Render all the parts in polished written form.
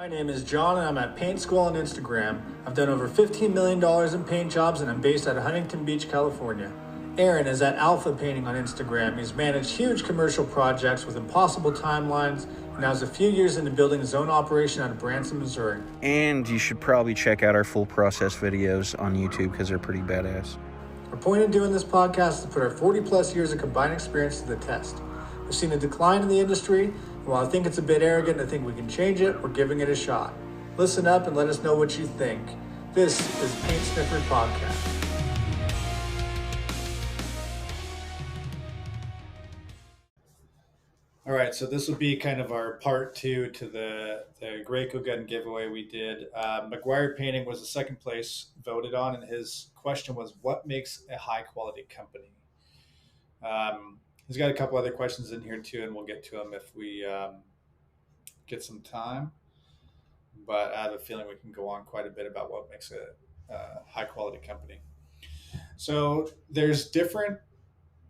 My name is John and I'm at Paint School on Instagram. I've done over $15 million in paint jobs and I'm based out of Huntington Beach, California. Aaron is at Alpha Painting on Instagram. He's managed huge commercial projects with impossible timelines and now is a few years into building his own operation out of Branson, Missouri. And you should probably check out our full process videos on YouTube because they're pretty badass. Our point in doing this podcast is to put our 40 plus years of combined experience to the test. We've seen a decline in the industry, and while I think it's a bit arrogant to think we can change it, we're giving it a shot. Listen up and let us know what you think. This is Paint Sniffers Podcast. All right, so this will be kind of our part two to the Graco gun giveaway we did. McGuire Painting was the second place voted on, and his question was, what makes a high quality company? He's got a couple other questions in here too, and we'll get to them if we get some time. But I have a feeling we can go on quite a bit about what makes a high quality company. So there's different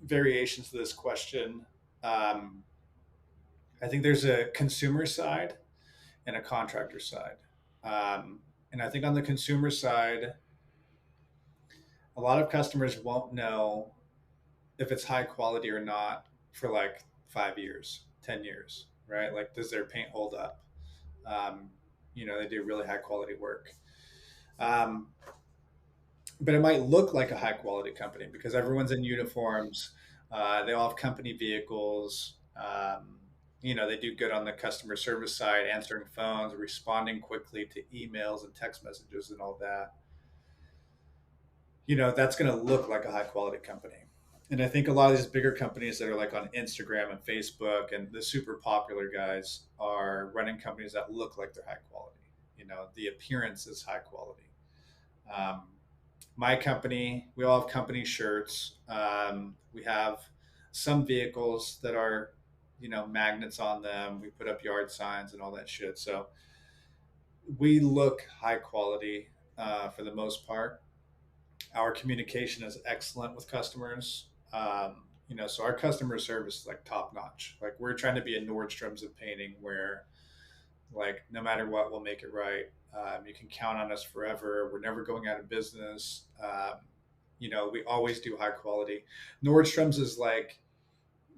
variations to this question. I think there's a consumer side and a contractor side. And I think on the consumer side, a lot of customers won't know if it's high quality or not for like 5 years, 10 years, right? Like, does their paint hold up? They do really high quality work. But it might look like a high quality company because everyone's in uniforms. They all have company vehicles. They do good on the customer service side, answering phones, responding quickly to emails and text messages and all that. That's going to look like a high quality company. And I think a lot of these bigger companies that are like on Instagram and Facebook and the super popular guys are running companies that look like they're high quality. The appearance is high quality. My company, we all have company shirts. We have some vehicles that are magnets on them. We put up yard signs and all that shit. So we look high quality for the most part. Our communication is excellent with customers. So our customer service is like top notch. Like, we're trying to be a Nordstrom's of painting where, like, no matter what, we'll make it right. You can count on us forever. We're never going out of business. We always do high quality. Nordstrom's is like,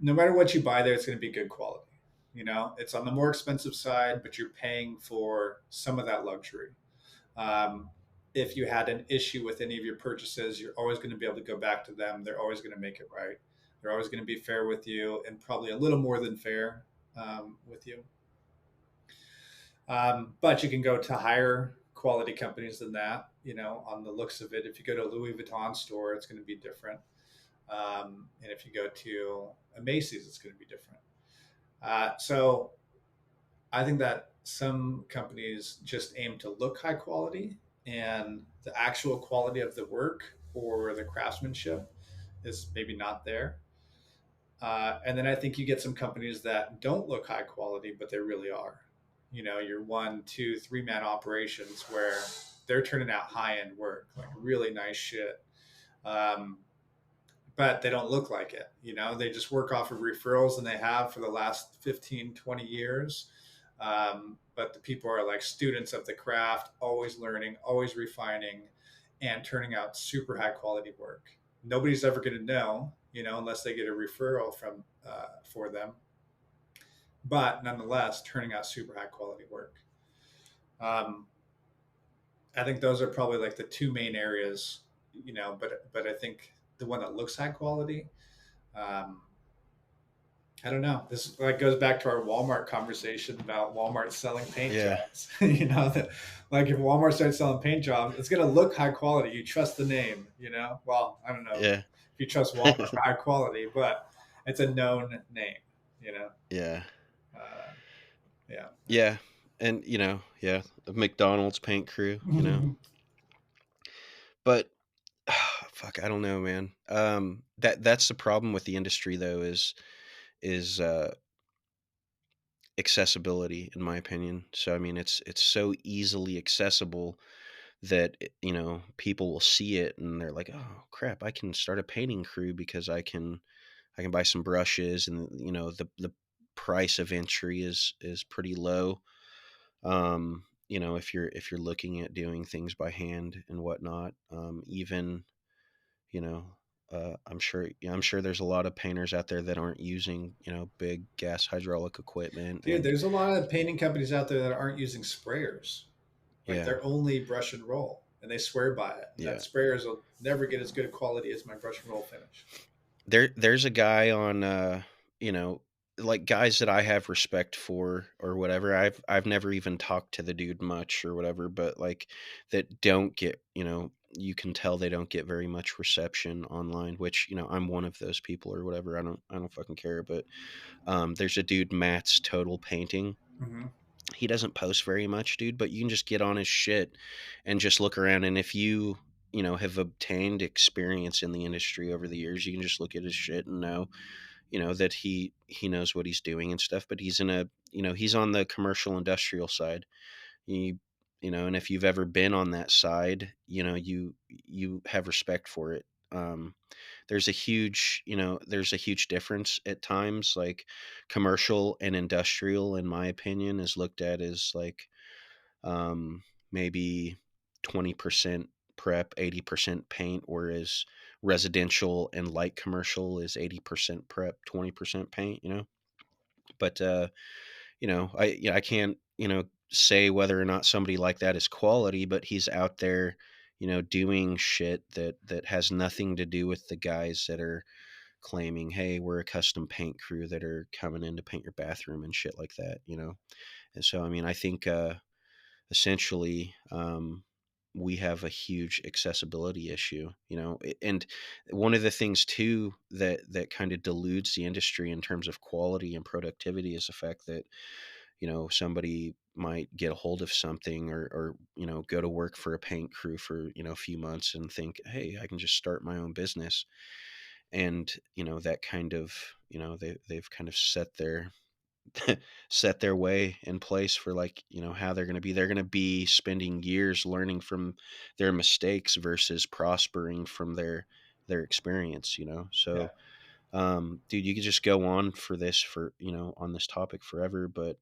no matter what you buy there, it's going to be good quality. It's on the more expensive side, but you're paying for some of that luxury. If you had an issue with any of your purchases, you're always going to be able to go back to them. They're always going to make it right. They're always going to be fair with you, and probably a little more than fair with you. But you can go to higher quality companies than that, on the looks of it. If you go to a Louis Vuitton store, it's going to be different. And if you go to a Macy's, it's going to be different. So I think that some companies just aim to look high quality, and the actual quality of the work or the craftsmanship is maybe not there. And then I think you get some companies that don't look high quality, but they really are. Your 1, 2, 3-man operations where they're turning out high-end work, like really nice shit. But they don't look like it. They just work off of referrals, and they have for the last 15, 20 years. But the people are like students of the craft, always learning, always refining, and turning out super high quality work. Nobody's ever going to know, unless they get a referral for them. But nonetheless, turning out super high quality work. I think those are probably like the two main areas, but I think the one that looks high quality, I don't know. This like goes back to our Walmart conversation about Walmart selling paint jobs. Like, if Walmart starts selling paint jobs, it's going to look high quality. You trust the name, Well, I don't know if you trust Walmart for high quality, but it's a known name, Yeah. Yeah. Yeah. And, the McDonald's paint crew, But fuck, I don't know, man. That's the problem with the industry though, is accessibility, in my opinion. So I mean, it's so easily accessible that people will see it and they're like, oh crap, I can start a painting crew because I can buy some brushes, and the price of entry is pretty low. If you're looking at doing things by hand and whatnot, even you know, I'm sure there's a lot of painters out there that aren't using big gas hydraulic equipment, Dude, and there's a lot of painting companies out there that aren't using sprayers. Like yeah, they're only brush and roll, and they swear by it. And that yeah. sprayers will never get as good a quality as my brush and roll finish. There's a guy on you know like guys that I have respect for or whatever. I've never even talked to the dude much or whatever, but like that don't get, you can tell they don't get very much reception online, which, I'm one of those people or whatever. I don't fucking care, but there's a dude, Matt's Total Painting. Hmm. He doesn't post very much, dude, but you can just get on his shit and just look around, and if have obtained experience in the industry over the years, you can just look at his shit and know, that he knows what he's doing and stuff, but he's on the commercial industrial side. You and if you've ever been on that side, you have respect for it. There's a huge difference at times. Like commercial and industrial, in my opinion, is looked at as like maybe 20% prep, 80% paint, whereas residential and light commercial is 80% prep, 20% paint, But I can't, say whether or not somebody like that is quality, but he's out there, doing shit that has nothing to do with the guys that are claiming, "Hey, we're a custom paint crew that are coming in to paint your bathroom," and shit like that. And so, I mean, I think essentially, we have a huge accessibility issue, and one of the things too that kind of deludes the industry in terms of quality and productivity is the fact that somebody might get a hold of something, or go to work for a paint crew for a few months and think, hey, I can just start my own business. And that kind of they've kind of set their way in place for, like, how they're going to be spending years learning from their mistakes versus prospering from their experience, Yeah. so dude, you could just go on for this for on this topic forever, but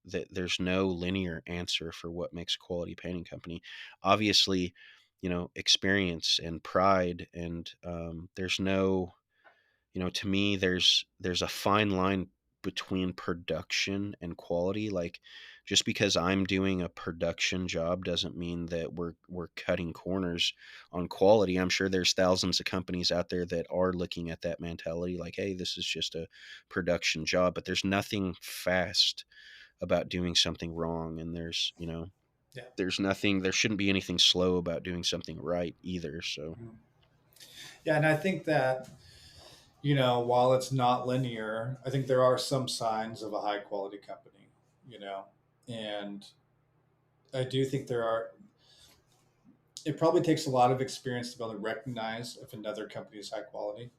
that there's no linear answer for what makes a quality painting company. Obviously, experience and pride, and there's no, to me, there's a fine line between production and quality. Like, just because I'm doing a production job doesn't mean that we're cutting corners on quality. I'm sure there's thousands of companies out there that are looking at that mentality, like, hey, this is just a production job. But there's nothing fast about doing something wrong, and Yeah. there shouldn't be anything slow about doing something right either. So Mhm. Yeah. And I think that, while it's not linear, I think there are some signs of a high quality company, you know, and I do think there are, it probably takes a lot of experience to be able to recognize if another company is high quality.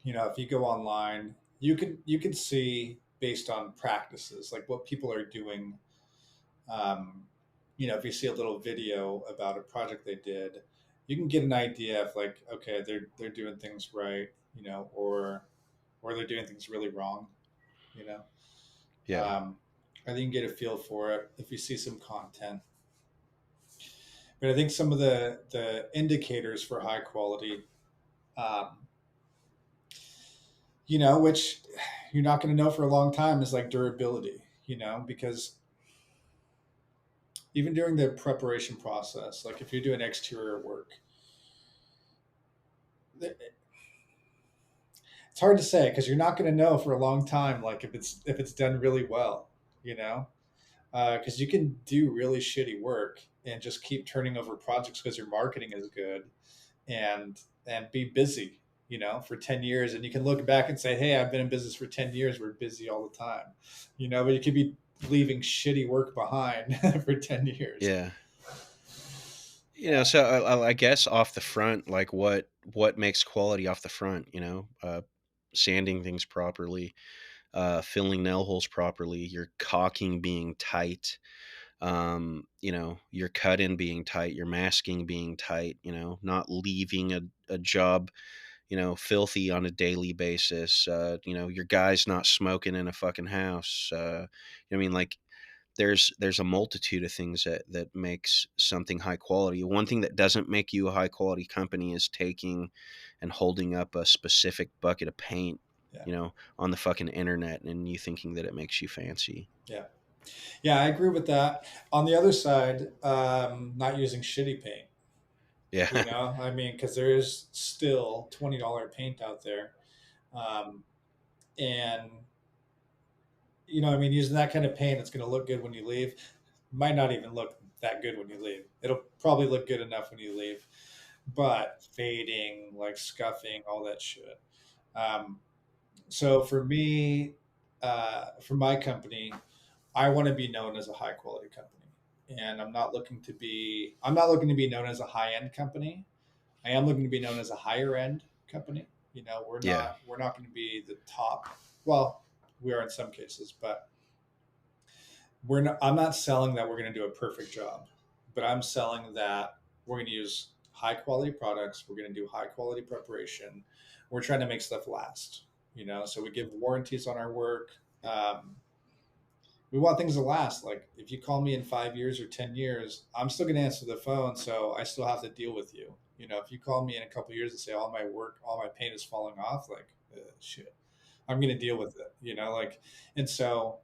If you go online, you can see based on practices, like what people are doing. Um, if you see a little video about a project they did, you can get an idea of, like, okay, they're doing things right, or they're doing things really wrong. You know, yeah, um, I think you can get a feel for it if you see some content. But I think some of the indicators for high quality, um, which you're not going to know for a long time, is like durability. Because even during the preparation process, like if you're doing exterior work, it's hard to say because you're not going to know for a long time, like if it's done really well, you know, because you can do really shitty work and just keep turning over projects because your marketing is good, and be busy, for 10 years, and you can look back and say, hey, I've been in business for 10 years, we're busy all the time, but you could be leaving shitty work behind for 10 years. yeah. Yeah. So I guess off the front, like what makes quality off the front, sanding things properly, filling nail holes properly, your caulking being tight, your cut in being tight, your masking being tight, not leaving a job, filthy on a daily basis, your guys not smoking in a fucking house, I mean, like, there's a multitude of things that makes something high quality. One thing that doesn't make you a high quality company is taking and holding up a specific bucket of paint, Yeah, on the fucking internet, and you thinking that it makes you fancy. yeah, yeah. I agree with that. On the other side, not using shitty paint. Yeah. I mean, because there is still $20 paint out there, um, and I mean, using that kind of paint, it's going to look good when you leave. Might not even look that good when you leave. It'll probably look good enough when you leave, but fading, like scuffing, all that shit. Um, so for me, for my company, I want to be known as a high quality company, and I'm not looking to be known as a high end company. I am looking to be known as a higher end company. Yeah. We're not going to be the top. Well, we are in some cases, but I'm not selling that we're going to do a perfect job, but I'm selling that we're going to use high quality products. We're going to do high quality preparation. We're trying to make stuff last, so we give warranties on our work. Um, we want things to last. Like if you call me in 5 years or 10 years, I'm still going to answer the phone. So I still have to deal with you. If you call me in a couple of years and say all my paint is falling off, like shit, I'm going to deal with it, and so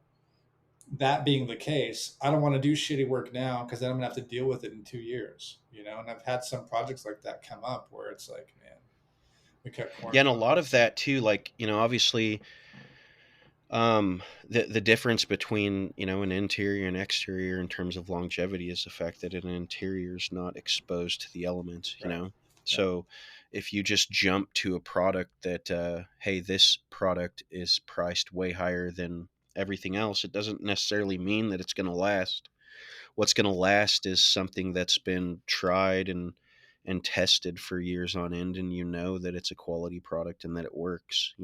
that being the case, I don't want to do shitty work now because then I'm gonna have to deal with it in 2 years. And I've had some projects like that come up where it's like, man, we cut Yeah, corners and a on lot of this. that too, like, obviously, the difference between, an interior and exterior in terms of longevity is the fact that an interior is not exposed to the elements. Right. Yeah. So if you just jump to a product that, hey, this product is priced way higher than everything else, it doesn't necessarily mean that it's going to last. What's going to last is something that's been tried and tested for years on end, and that it's a quality product and that it works.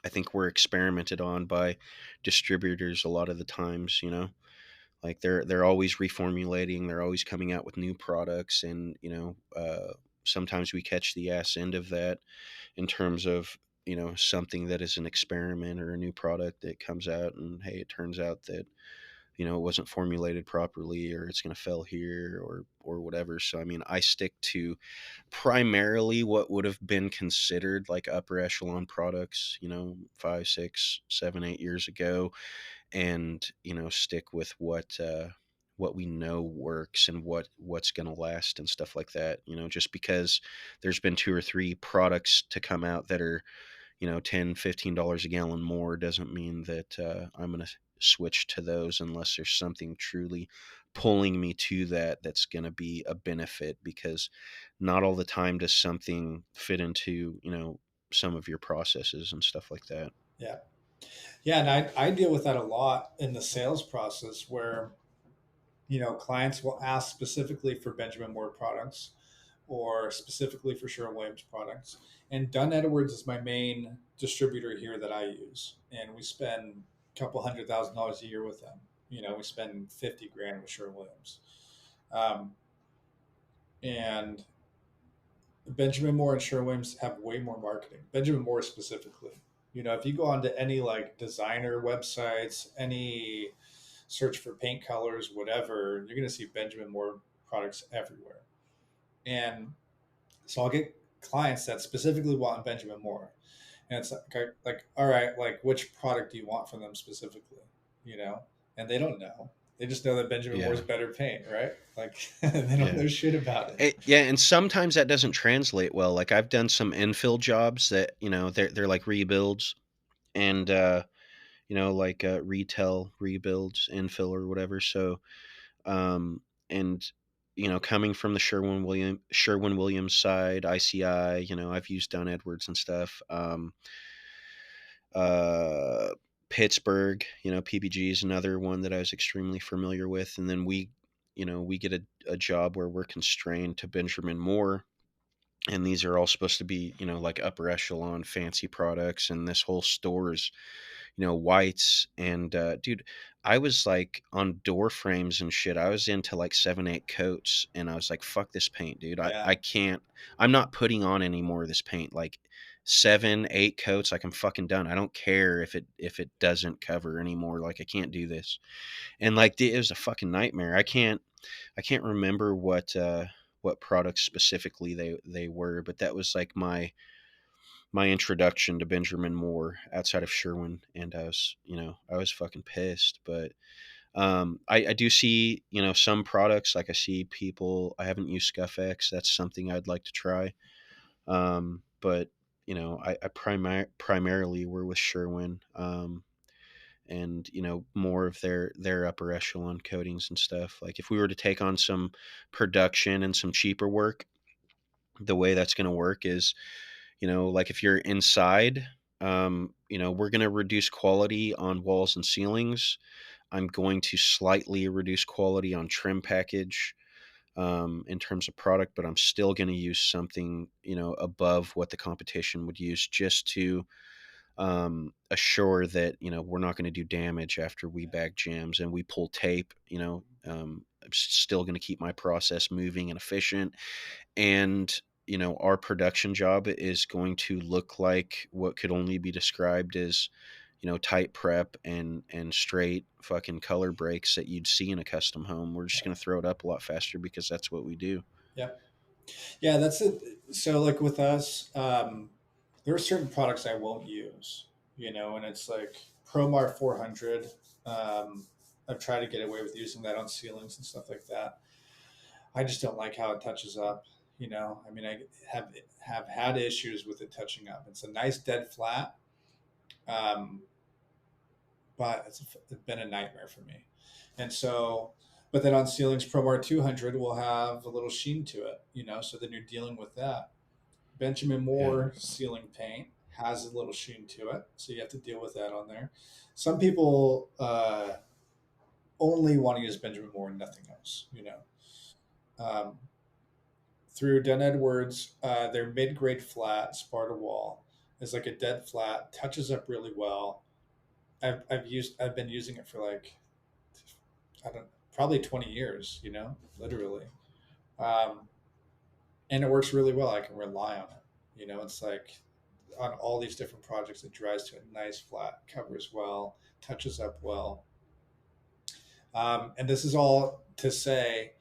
I think we're experimented on by distributors a lot of the times. Like they're always reformulating, they're always coming out with new products, and sometimes we catch the ass end of that in terms of something that is an experiment or a new product that comes out, and hey, it turns out that it wasn't formulated properly, or it's going to fail here, or whatever. So I mean, I stick to primarily what would have been considered like upper echelon products, 5, 6, 7, 8 years ago, and stick with what we know works and what's going to last and stuff like that. Just because there's been two or three products to come out that are 10, $15 a gallon more doesn't mean that I'm going to switch to those unless there's something truly pulling me to that's going to be a benefit, because not all the time does something fit into some of your processes and stuff like that. Yeah. Yeah. And I deal with that a lot in the sales process where, clients will ask specifically for Benjamin Moore products or specifically for Sherwin-Williams products. And Dunn Edwards is my main distributor here that I use. And we spend a couple $100,000 a year with them. We spend 50 grand with Sherwin-Williams. Um, and Benjamin Moore and Sherwin-Williams have way more marketing. Benjamin Moore specifically. If you go onto any like designer websites, any search for paint colors, whatever, you're going to see Benjamin Moore products everywhere. And so I'll get clients that specifically want Benjamin Moore. And it's like, all right, like which product do you want from them specifically? You know, and they don't know. They just know that Benjamin Moore's Yeah, better paint, right? Like they don't yeah. know shit about it. Yeah, and sometimes that doesn't translate well. Like I've done some infill jobs that they're like rebuilds, and like retail rebuilds, infill or whatever. So and coming from the Sherwin Williams side, ICI, I've used Dunn Edwards and stuff. Uh, Pittsburgh, PBG is another one that I was extremely familiar with, and then we get a job where we're constrained to Benjamin Moore, and these are all supposed to be like upper echelon fancy products, and this whole store is whites. And dude, I was like on door frames and shit, I was into like 7, 8 coats, and I was like, fuck this paint, dude. I Yeah, can't, I'm not putting on any more of this paint. Like 7, 8 coats, like I'm fucking done. I don't care if it doesn't cover anymore. Like I can't do this. And like it was a fucking nightmare. I can't remember what products specifically they were, but that was like my introduction to Benjamin Moore outside of Sherwin, and I was fucking pissed. But I do see, some products, like I see people. I haven't used ScuffX. That's something I'd like to try. But primarily were with Sherwin, and more of their upper echelon coatings and stuff. Like if we were to take on some production and some cheaper work, the way that's going to work is, like if you're inside, we're going to reduce quality on walls and ceilings. I'm going to slightly reduce quality on trim package, in terms of product, but I'm still going to use something, above what the competition would use, just to assure that we're not going to do damage after we bag jams and we pull tape. I'm still going to keep my process moving and efficient, and our production job is going to look like what could only be described as tight prep and straight fucking color breaks that you'd see in a custom home. We're just Yeah. going to throw it up a lot faster because that's what we do. Yeah. Yeah, that's it. So like with us, there are certain products I won't use, and it's like Promar 400. I've tried to get away with using that on ceilings and stuff like that. I just don't like how it touches up. I mean, I have had issues with it touching up. It's a nice dead flat, um, but it's been a nightmare for me. And so, but then on ceilings, Promar 200 will have a little sheen to it, so then you're dealing with that. Benjamin Yeah. Moore ceiling paint has a little sheen to it, so you have to deal with that on there. Some people only want to use Benjamin Moore and nothing else. Um, through Dunn Edwards, their mid-grade flat Sparta wall is like a dead flat, touches up really well. I've been using it for like, I don't, probably 20 years. Literally, um, and it works really well. I can rely on it. It's like on all these different projects, it dries to a nice flat, covers well, touches up well. And this is all to say,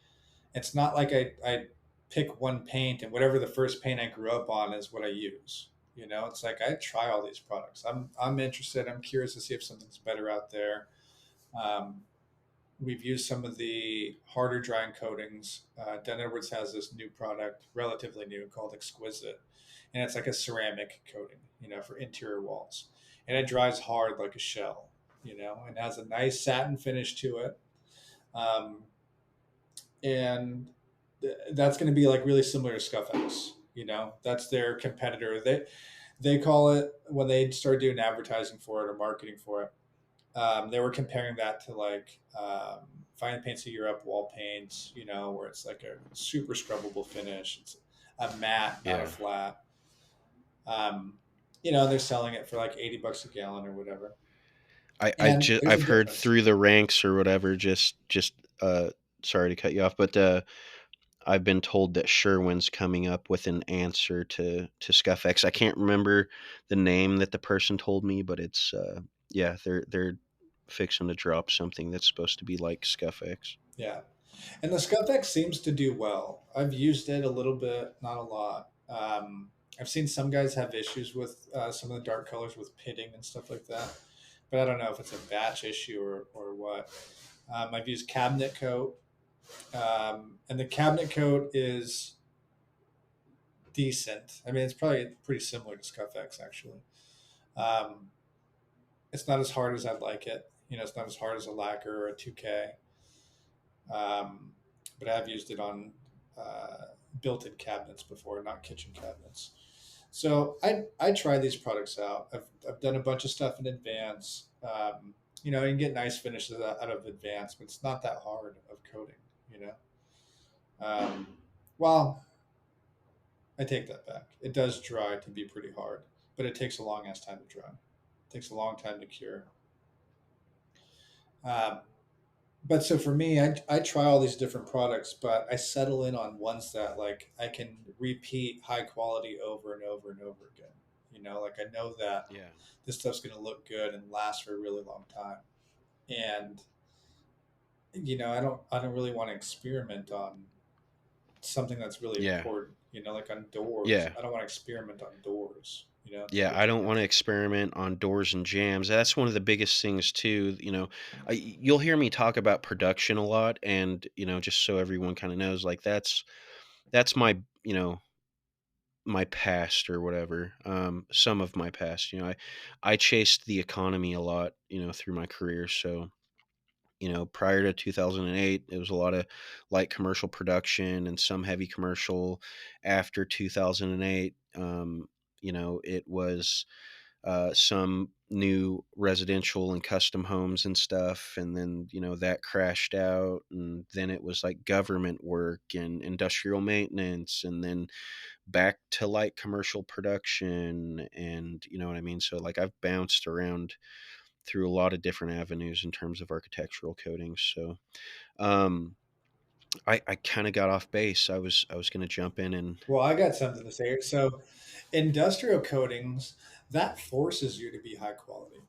it's not like I pick one paint and whatever the first paint I grew up on is what I use. It's like I try all these products. I'm interested. I'm curious to see if something's better out there. Um, we've used some of the harder drying coatings. Dunn Edwards has this new product, relatively new, called Exquisite, and it's like a ceramic coating, for interior walls, and it dries hard like a shell, and has a nice satin finish to it. Um, and that's going to be like really similar to ScuffX. That's their competitor. They call it, when they started doing advertising for it or marketing for it. They were comparing that to like Fine Paints of Europe wall paints, where it's like a super scrubbable finish. It's a matte, not a Yeah. flat. Um, they're selling it for like $80 a gallon or whatever. And there's a I've heard difference. through the ranks or whatever, just sorry to cut you off, but I've been told that Sherwin's coming up with an answer to ScuffX. I can't remember the name that the person told me, but it's yeah, they're fixing to drop something that's supposed to be like ScuffX. Yeah. And the ScuffX seems to do well. I've used it a little bit, not a lot. I've seen some guys have issues with some of the dark colors with pitting and stuff like that, but I don't know if it's a batch issue or what. I've used Cabinet Coat, and the Cabinet Coat is decent. I mean, it's probably pretty similar to ScuffX actually. Um, it's not as hard as I'd like it. It's not as hard as a lacquer or a 2K. Um, but I've used it on built-in cabinets before, not kitchen cabinets. So I try these products out. I've done a bunch of stuff in advance. You can get nice finishes out of advance, but it's not that hard of coating. You know. Well, I take that back. It does dry to be pretty hard, but it takes a long ass time to dry. It takes a long time to cure. Um, but so for me, I try all these different products, but I settle in on ones that like I can repeat high quality over and over and over again. Like I know that Yeah. this stuff's going to look good and last for a really long time. And I don't really want to experiment on something that's really Yeah. important. Like on doors, Yeah. I don't want to experiment on doors. To Yeah, get I to don't want to market. experiment on doors and jams. That's one of the biggest things too. You'll hear me talk about production a lot, and just so everyone kind of knows, like that's my my past or whatever. Some of my past. I chased the economy a lot, through my career. So prior to 2008, it was a lot of light commercial production and some heavy commercial. After 2008, it was some new residential and custom homes and stuff, and then that crashed out, and then it was like government work and industrial maintenance, and then back to light commercial production, and you know what I mean. So like I've bounced around through a lot of different avenues in terms of architectural coatings. So um I kind of got off base. I was going to jump in and Well, I got something to say. So, industrial coatings, that forces you to be high quality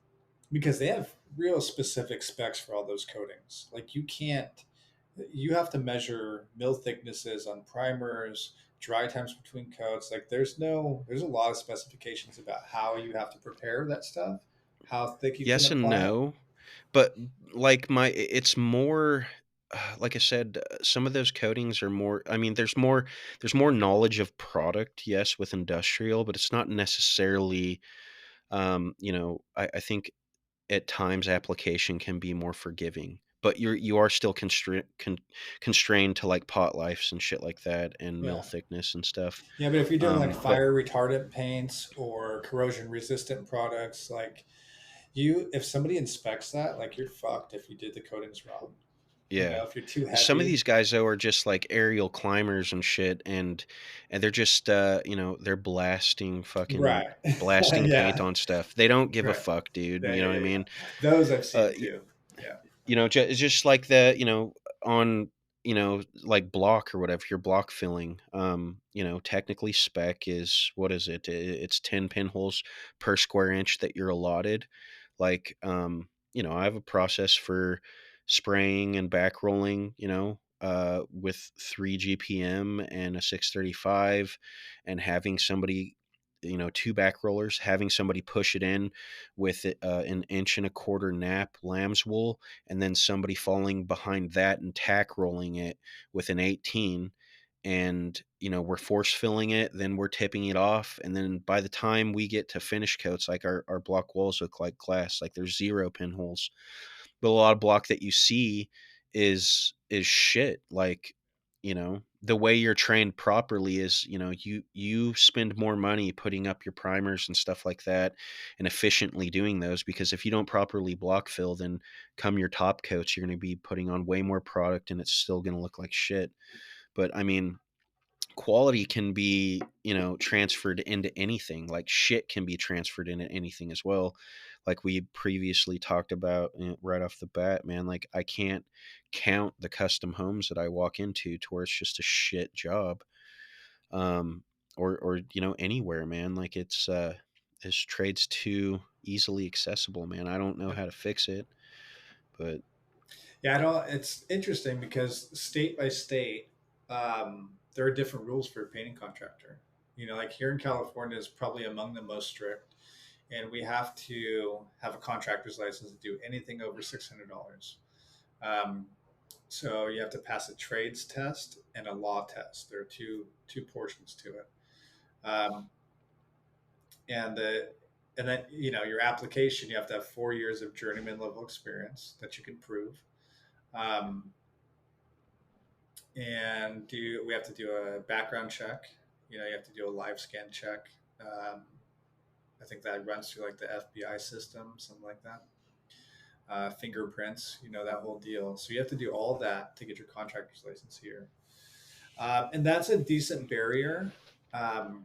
because they have real specific specs for all those coatings. Like you have to measure mill thicknesses on primers, dry times between coats. Like there's a lot of specifications about how you have to prepare that stuff, how thick you can yes and apply it. no. But like it's more like I said, some of those coatings are more. I mean, there's more knowledge of product, yes, with industrial, but it's not necessarily. I think at times application can be more forgiving, but you are still constrained to like pot lives and shit like that, and mill Yeah. thickness and stuff. Yeah, but if you're doing like But fire retardant paints or corrosion resistant products, like if somebody inspects that, like you're fucked if you did the coatings wrong. yeah, If you're too some of heavy. these guys though are just like aerial climbers and shit, and they're just they're Right. blasting paint Yeah. on stuff. They don't give a Right. fuck, dude. Yeah, You know yeah, what I yeah, yeah. mean? Those I've Uh, seen too. Yeah. it's just like on like block or whatever, your block filling, technically spec is, what is it, it's 10 pinholes per square inch that you're allotted. Like I have a process for spraying and back rolling, with 3 gpm and a 635, and having somebody, two back rollers, having somebody push it in with an inch and a quarter nap lamb's wool, and then somebody falling behind that and tack rolling it with an 18. And we're force filling it, then we're tipping it off, and then by the time we get to finish coats, like our block walls look like glass, like there's zero pinholes. But a lot of block that you see is shit. Like the way you're trained properly is, you spend more money putting up your primers and stuff like that, and efficiently doing those, because if you don't properly block fill, then come your top coats, you're going to be putting on way more product, and it's still going to look like shit. But I mean, quality can be, transferred into anything. Like shit can be transferred into anything as well. Like we previously talked about, right off the bat, man. Like I can't count the custom homes that I walk into to where it's just a shit job. um or anywhere, man. Like this trade's too easily accessible, man. I don't know how to fix it, but Yeah, I don't. It's interesting because state by state, there are different rules for a painting contractor. Like here in California is probably among the most strict, and we have to have a contractor's license to do anything over $600. Um, so you have to pass a trades test and a law test. There are two portions to it, um, and then your application. You have to have 4 years of journeyman level experience that you can prove. Um, and we have to do a background check. You have to do a live scan check. Um, I think that runs through like the FBI system, something like that. Fingerprints, that whole deal. So you have to do all that to get your contractor's license here, and that's a decent barrier. Um,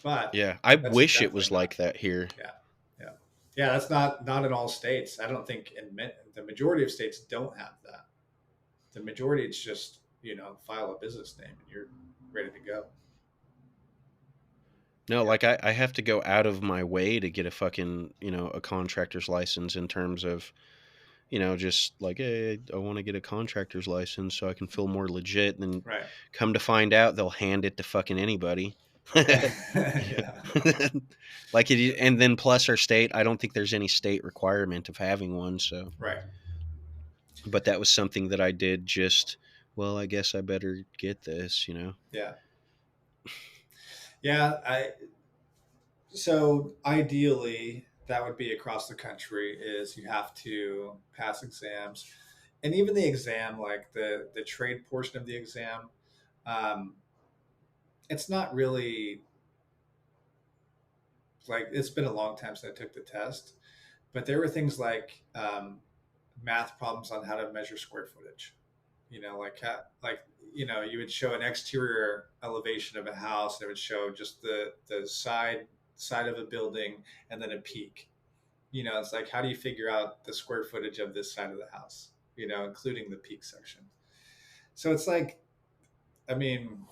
but yeah, I that's wish it definitely was not. like that here. Yeah, yeah, yeah. That's not in all states. I don't think the majority of states don't have that. The majority, it's just file a business name and you're ready to go. No, like I have to go out of my way to get a fucking, a contractor's license in terms of, just like, hey, I want to get a contractor's license so I can feel more legit. And then Right. come to find out, they'll hand it to fucking anybody. Yeah. Like it, and then plus our state, I don't think there's any state requirement of having one. So, Right. but that was something that I did just, well, I guess I better get this. Yeah. Yeah. So ideally, that would be across the country. Is you have to pass exams, and even the exam, like the trade portion of the exam, um, it's not really like it's been a long time since I took the test, but there were things like math problems on how to measure square footage. Like you would show an exterior elevation of a house. And it would show just the side of a building and then a peak. It's like how do you figure out the square footage of this side of the house? Including the peak section. So it's like, I mean,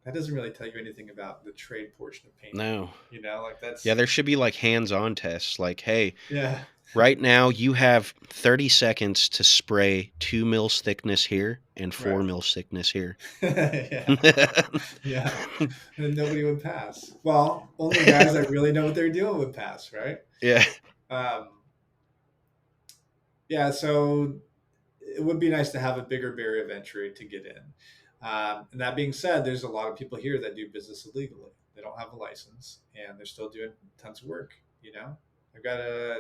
that doesn't really tell you anything about the trade portion of painting. No. Like Yeah, that's there should be like hands-on tests. Like, hey, yeah, right now you have 30 seconds to spray 2 mils thickness here and four right, mils thickness here. yeah, yeah. And nobody would pass. Well, only guys that really know what they're doing would pass, right? Yeah. Um, yeah, so it would be nice to have a bigger barrier of entry to get in. And that being said, there's a lot of people here that do business illegally. They don't have a license and they're still doing tons of work. I've got a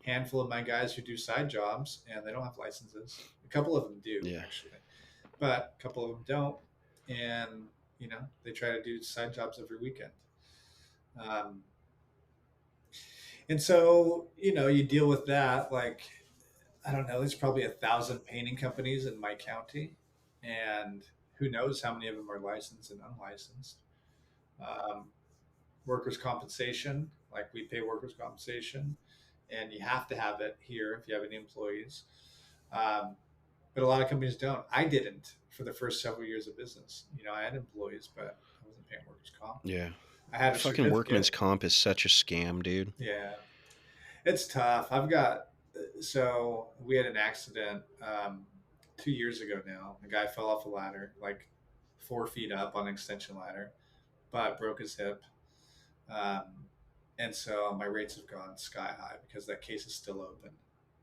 handful of my guys who do side jobs and they don't have licenses. A couple of them do Yeah. actually, but a couple of them don't. And, they try to do side jobs every weekend. Um, and so, you deal with that. Like, I don't know, there's probably 1,000 painting companies in my county, and who knows how many of them are licensed and unlicensed. Um, Workers' compensation, like we pay workers' compensation, and you have to have it here if you have any employees. Um, but a lot of companies don't. I didn't for the first several years of business. I had employees, but I wasn't paying workers' comp. Yeah. I had a Fucking workman's certificate. comp is such a scam, dude. Yeah, it's tough. So we had an accident 2 years ago now. A guy fell off a ladder, like 4 feet up on an extension ladder, but broke his hip. Um, and so my rates have gone sky high because that case is still open,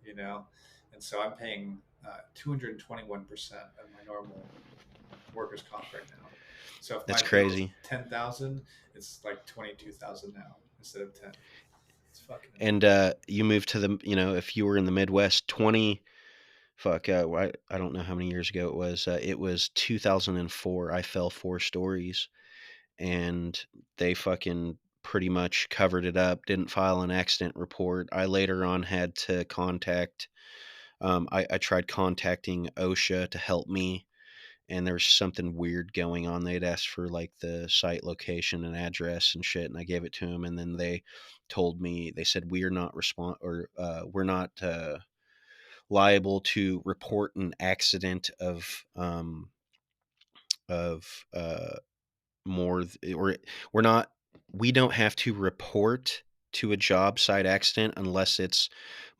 you know? And so I'm paying 221% of my normal workers' comp right now. So if That's my bill is crazy. 10,000, it's like 22,000 now instead of 10. It's fucking And annoying. you moved to if you were in the Midwest, 20, fuck, I don't know how many years ago it was. It was 2004. I fell 4 stories and they fucking pretty much covered it up, didn't file an accident report. I later on had to I tried contacting OSHA to help me, and there's something weird going on. They'd asked for like the site location and address and shit, and I gave it to them, and then they told me, they said we're not we're not liable to report an accident of or we're not we don't have to report to a job site accident unless it's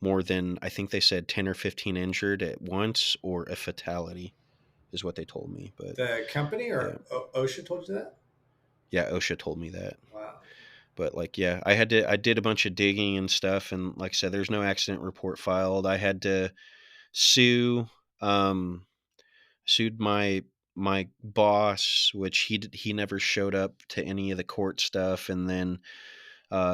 more than, I think they said, 10 or 15 injured at once or a fatality is what they told me. But The company yeah, or OSHA told you that? yeah, OSHA told me that. Wow. But like, yeah, I did a bunch of digging and stuff, and like I said, there's no accident report filed. I had to sue um sued my boss, which he never showed up to any of the court stuff, and then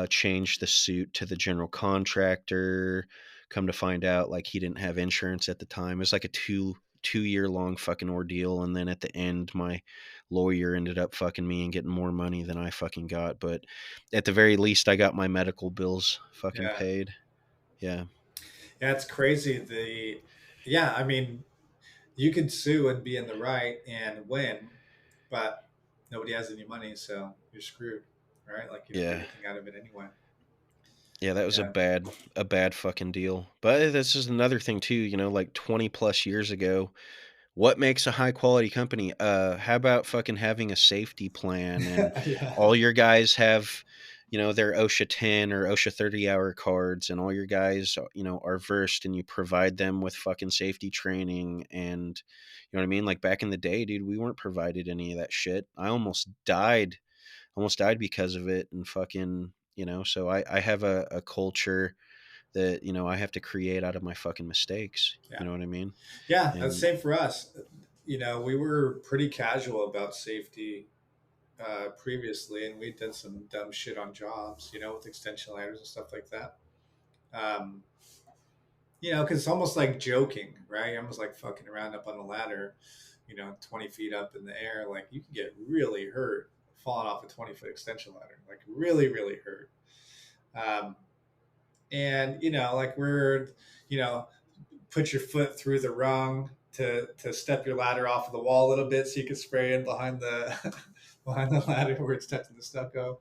changed the suit to the general contractor. Come to find out, like, he didn't have insurance at the time. It was like a two year long fucking ordeal, and then at the end, my lawyer ended up fucking me and getting more money than I fucking got. But at the very least, I got my medical bills fucking Yeah. paid. Yeah, Yeah, it's crazy. Yeah, I mean, you could sue and be in the right and win, but nobody has any money, so you're screwed, right? Like you don't get yeah, anything out of it anyway. yeah. That was Yeah. a bad fucking deal. But this is another thing too. Like 20 plus years ago, What makes a high quality company? How about fucking having a safety plan and Yeah, all your guys have, their OSHA 10 or OSHA 30-hour cards, and all your guys, are versed, and you provide them with fucking safety training. And you know what I mean? Like back in the day, dude, we weren't provided any of that shit. I almost died because of it. And fucking, so I have a culture that, I have to create out of my fucking mistakes. yeah, You know what I mean? yeah. That's And same for us. We were pretty casual about safety previously, and we did some dumb shit on jobs, with extension ladders and stuff like that. Um, because it's almost like joking, right? Almost like fucking around up on the ladder, 20 feet up in the air. Like you can get really hurt falling off a 20-foot extension ladder, like really, really hurt. Um, and, like you know, put your foot through the rung to step your ladder off of the wall a little bit so you can spray in behind the behind the ladder where it's touching the stucco,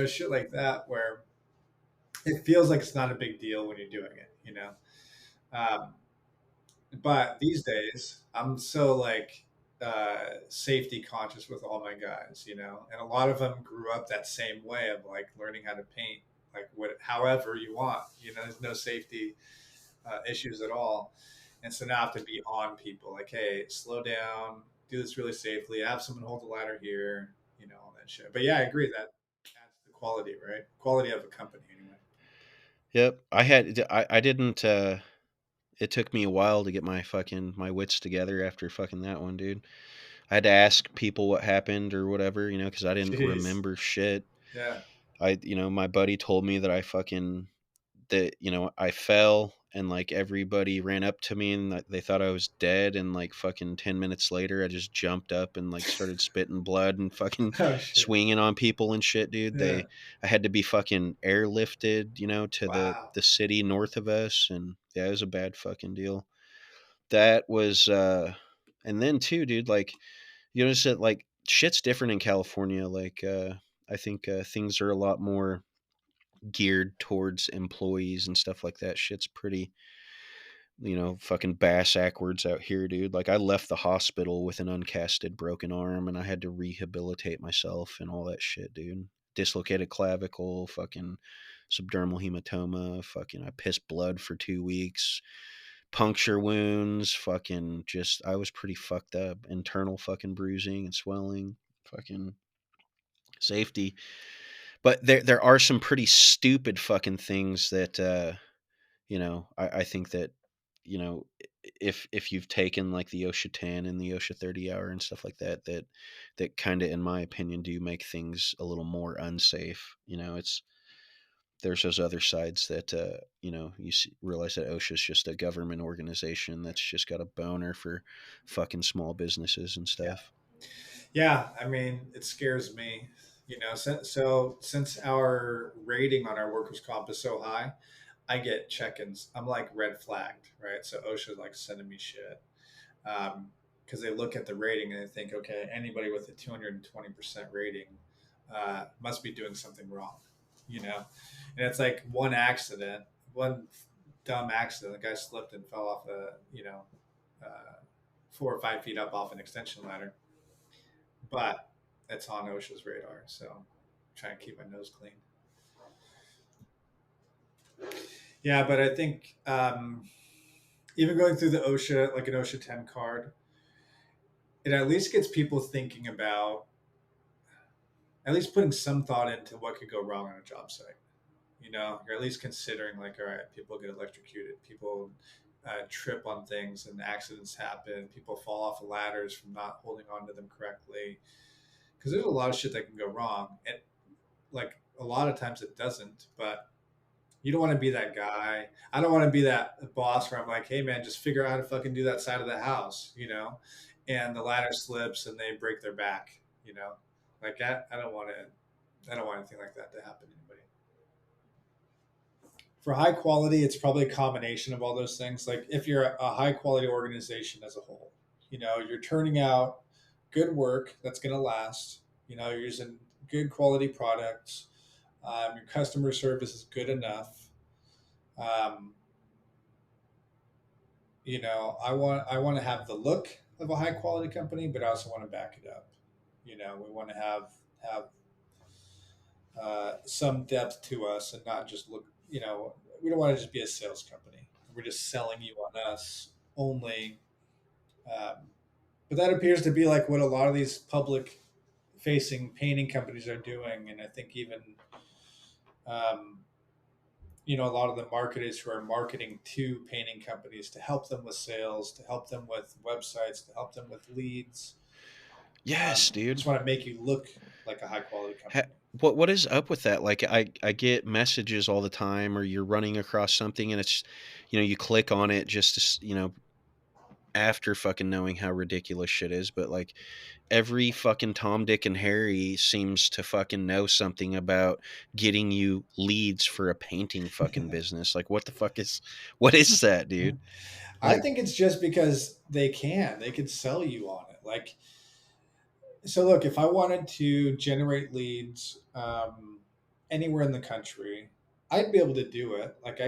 shit like that where it feels like it's not a big deal when you're doing it, Um, but these days I'm so like safety conscious with all my guys, and a lot of them grew up that same way of like learning how to paint like what however you want, there's no safety issues at all. And so now I have to be on people like, hey, slow down, do this really safely, have someone hold the ladder here, all that shit. But yeah, I agree that adds to the quality, right? Quality of a company anyway. yep, I didn't. It took me a while to get my wits together after fucking that one, dude. I had to ask people what happened or whatever, because I didn't Jeez. remember shit. Yeah. My buddy told me that I fell, and like everybody ran up to me, and they thought I was dead. And like fucking 10 minutes later, I just jumped up and like started spitting blood and fucking Oh shit. swinging on people and shit, dude. Yeah. I had to be fucking airlifted, to Wow. the city north of us. And yeah, it was a bad fucking deal. That was, and then too, dude, like, notice that like shit's different in California. Like, I think things are a lot more geared towards employees and stuff like that. Shit's pretty, fucking bass backwards out here, dude. Like I left the hospital with an uncasted broken arm, and I had to rehabilitate myself and all that shit, dude. Dislocated clavicle, fucking subdermal hematoma, fucking I pissed blood for 2 weeks, puncture wounds, fucking just I was pretty fucked up. Internal fucking bruising and swelling, fucking safety. But there are some pretty stupid fucking things that I think that, if you've taken like the OSHA 10 and the OSHA 30 hour and stuff like that, that kind of, in my opinion, do make things a little more unsafe. It's There's those other sides that, realize that OSHA is just a government organization that's just got a boner for fucking small businesses and Yeah. stuff. Yeah. I mean, it scares me, so since our rating on our workers' comp is so high, I get check-ins. I'm like red flagged, right? So OSHA's like sending me shit. Because they look at the rating and they think, okay, anybody with a 220% rating must be doing something wrong, And it's like one dumb accident. The guy slipped and fell off uh, 4 or 5 feet up off an extension ladder, but it's on OSHA's radar. So I'm trying to keep my nose clean. Yeah, but I think even going through the OSHA, like an OSHA 10 card, it at least gets people thinking about at least putting some thought into what could go wrong on a job site. You're at least considering like, all right, people get electrocuted, people trip on things, and accidents happen. People fall off of ladders from not holding on to them correctly. Because there's a lot of shit that can go wrong, and like a lot of times it doesn't. But you don't want to be that guy. I don't want to be that boss where I'm like, hey man, just figure out how to fucking do that side of the house, and the ladder slips and they break their back, like that. I don't want anything like that to happen to anybody. For high quality, it's probably a combination of all those things. Like if you're a high quality organization as a whole, you're turning out good work that's going to last. You're using good quality products. Your customer service is good enough. Um, I want to have the look. of a high quality company, but I also want to back it up. We want to have some depth to us and not just look. We don't want to just be a sales company. We're just selling you on us only. Um, but that appears to be like what a lot of these public facing painting companies are doing, and I think even um, a lot of the marketers who are marketing to painting companies to help them with sales, to help them with websites, to help them with leads. Yes, dude. Just want to make you look like a high quality Ha- company. what is up with that? Like I get messages all the time, or you're running across something and it's, you click on it just to after fucking knowing how ridiculous shit is, but like every fucking Tom, Dick, and Harry seems to fucking know something about getting you leads for a painting fucking business. Like, what the fuck is, what is that, dude? I Like, think it's just because they could sell you on it. Like, so look, if I wanted to generate leads anywhere in the country, I'd be able to do it. Like,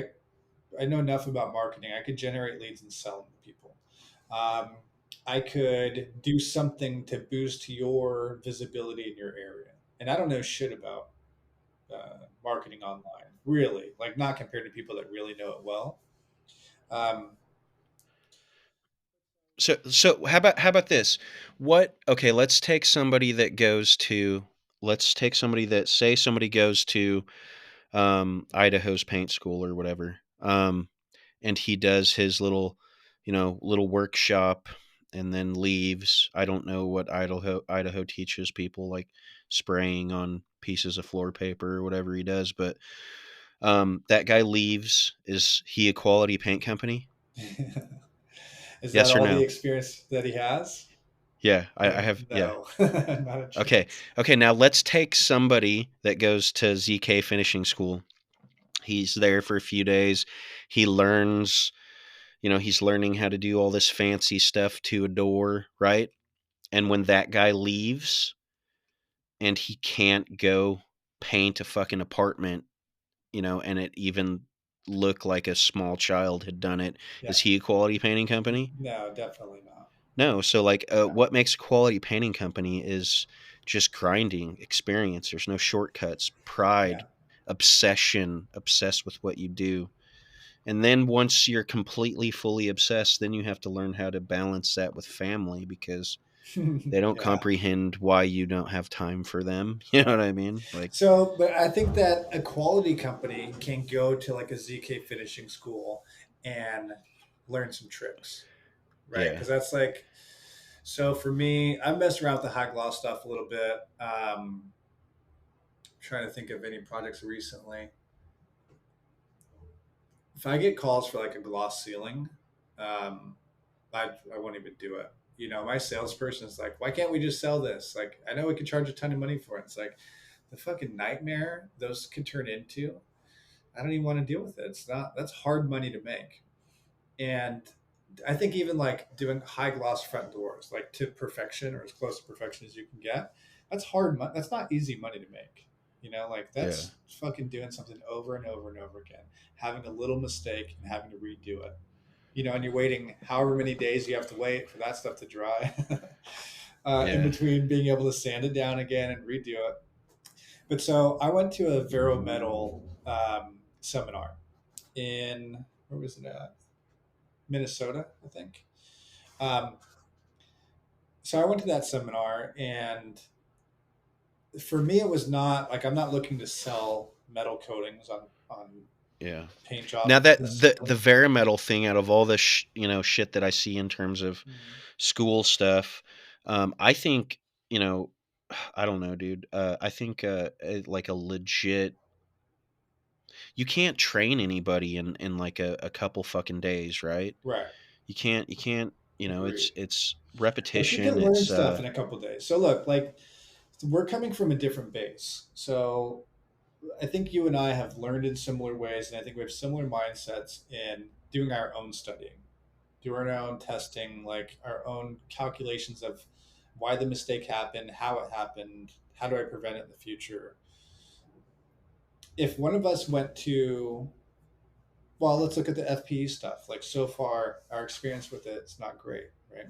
I know enough about marketing. I could generate leads and sell them to people. Um, I could do something to boost your visibility in your area. And I don't know shit about marketing online, really. Like, not compared to people that really know it well. Um, so how about this? What, okay, let's take somebody that, say somebody goes to Idaho's paint school or whatever. And he does his little workshop and then leaves. I don't know what Idaho teaches people, like spraying on pieces of floor paper or whatever he does, but that guy leaves. Is he a quality paint company? is that Yes or all the no? experience that he has? Yeah, I Then have. Yeah. no, not a Okay. chance. Okay. Now let's take somebody that goes to ZK finishing school. He's there for a few days. He learns, he's learning how to do all this fancy stuff to a door, right? And when that guy leaves and he can't go paint a fucking apartment, and it even look like a small child had done it, Yeah, is he a quality painting company? no, definitely not. No. So like, Yeah, what makes a quality painting company is just grinding experience. There's no shortcuts, yeah, pride, obsession, obsessed with what you do. And then once you're completely fully obsessed, then you have to learn how to balance that with family, because they don't yeah, comprehend why you don't have time for them. You know yeah. what I mean? Like, So, but I think that a quality company can go to like a ZK finishing school and learn some tricks, right? yeah, Because that's like, so for me, I messed around with the high gloss stuff a little bit. Trying to think of any projects recently. If I get calls for like a gloss ceiling, um, I won't even do it. My salesperson is like, why can't we just sell this? Like, I know we can charge a ton of money for it. It's like the fucking nightmare those could turn into. I don't even want to deal with it. It's not, that's hard money to make. And I think even like doing high gloss front doors, like to perfection or as close to perfection as you can get, that's hard money. That's not easy money to make. Like yeah, that's fucking doing something over and over and over again, having a little mistake and having to redo it. And you're waiting however many days you have to wait for that stuff to dry, in yeah, between being able to sand it down again and redo it. But so I went to a Vero Metal seminar in, where was it at? Minnesota, I think. Um, so I went to that seminar, and for me, it was not like I'm not looking to sell metal coatings on yeah. paint Now jobs that the necessarily. Verimetal thing, out of all the shit that I see in terms of Mhm. school stuff, I think, you know, I don't know, dude. I think like a legit, you can't train anybody in like a couple fucking days, right? Right. You can't, Agreed. it's But you repetition. can learn It's stuff in a couple days. So look, like we're coming from a different base. So I think you and I have learned in similar ways, and I think we have similar mindsets in doing our own studying, doing our own testing, like our own calculations of why the mistake happened, how it happened, how do I prevent it in the future. If one of us went to, let's look at the FPE stuff. Like so far, our experience with it's not great, right?